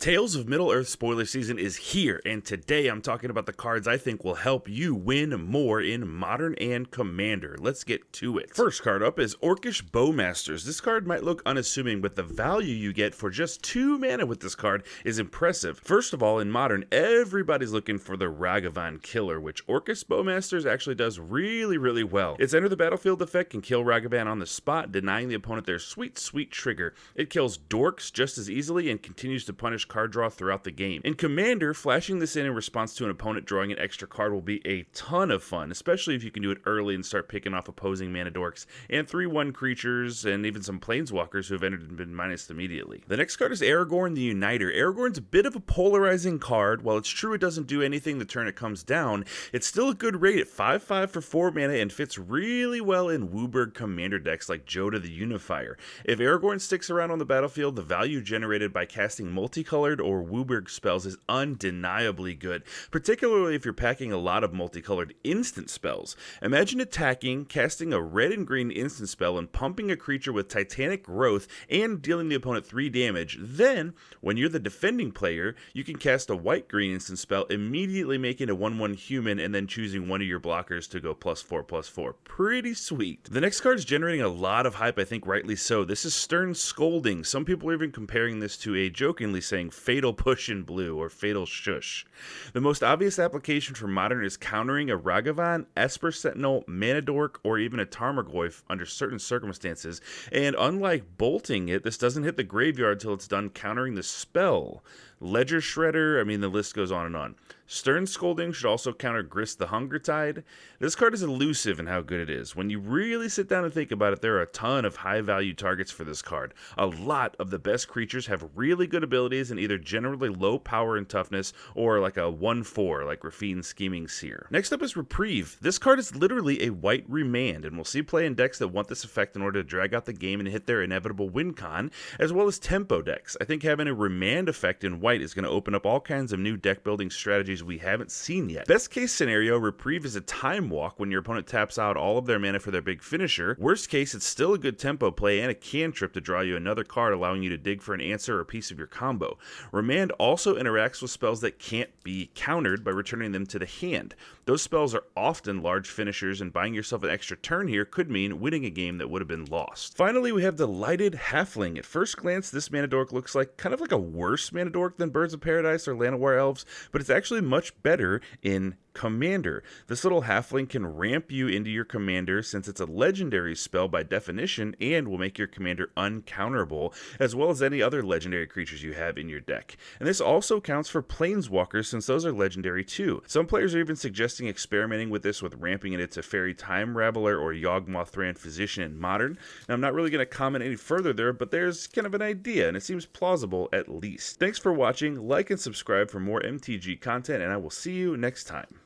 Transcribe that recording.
Tales of Middle-earth spoiler season is here, and today I'm talking about the cards I think will help you win more in Modern and Commander. Let's get to it. First card up is Orcas Bowmasters. This card might look unassuming, but the value you get for just 2 mana with this card is impressive. First of all, in Modern, everybody's looking for the Ragavan killer, which Orcas Bowmasters actually does really well. Its enter the battlefield effect can kill Ragavan on the spot, denying the opponent their sweet trigger. It kills dorks just as easily and continues to punish card draw throughout the game. In Commander, flashing this in response to an opponent drawing an extra card will be a ton of fun, especially if you can do it early and start picking off opposing mana dorks and 3/1 creatures and even some planeswalkers who have entered and been minused immediately. The next card is Aragorn the Uniter. Aragorn's a bit of a polarizing card. While it's true it doesn't do anything the turn it comes down, it's still a good rate at 5/5 for 4 mana and fits really well in Wooburg Commander decks like Joda the Unifier. If Aragorn sticks around on the battlefield, the value generated by casting multicolored or Wooburg spells is undeniably good, particularly if you're packing a lot of multicolored instant spells. Imagine attacking, casting a red and green instant spell, and pumping a creature with Titanic Growth and dealing the opponent 3 damage. Then, when you're the defending player, you can cast a white-green instant spell, immediately making a 1/1 human and then choosing one of your blockers to go +4/+4. Pretty sweet. The next card is generating a lot of hype, I think rightly so. This is Stern Scolding. Some people are even comparing this to a jokingly saying Fatal Push in blue or Fatal Shush. The most obvious application for Modern is countering a Ragavan, Esper Sentinel, Mana Dork, or even a Tarmogoyf under certain circumstances, and unlike bolting it, this doesn't hit the graveyard till it's done countering the spell. Ledger Shredder, I mean the list goes on and on. Stern Scolding should also counter Grist the Hunger Tide. This card is elusive in how good it is. When you really sit down and think about it, there are a ton of high value targets for this card. A lot of the best creatures have really good abilities and either generally low power and toughness or like a 1/4 like Raffine's Scheming Seer. Next up is Reprieve. This card is literally a white remand and we'll see play in decks that want this effect in order to drag out the game and hit their inevitable win con, as well as tempo decks. I think having a remand effect in white is going to open up all kinds of new deck building strategies we haven't seen yet. Best case scenario, Reprieve is a time walk when your opponent taps out all of their mana for their big finisher. Worst case, it's still a good tempo play and a cantrip to draw you another card, allowing you to dig for an answer or a piece of your combo. Remand also interacts with spells that can't be countered by returning them to the hand. Those spells are often large finishers, and buying yourself an extra turn here could mean winning a game that would have been lost. Finally, we have the Lighted Halfling. At first glance, this mana dork looks like kind of like a worse mana dork than Birds of Paradise or Llanowar Elves, but it's actually much better in Commander. This little halfling can ramp you into your commander since it's a legendary spell by definition and will make your commander uncounterable, as well as any other legendary creatures you have in your deck. And this also counts for planeswalkers since those are legendary too. Some players are even suggesting experimenting with this with ramping it into Fairy Time Raveler or Yawgmoth Thran Physician in Modern. Now I'm not really going to comment any further there, but there's kind of an idea and it seems plausible at least. Thanks for watching, like and subscribe for more MTG content, and I will see you next time.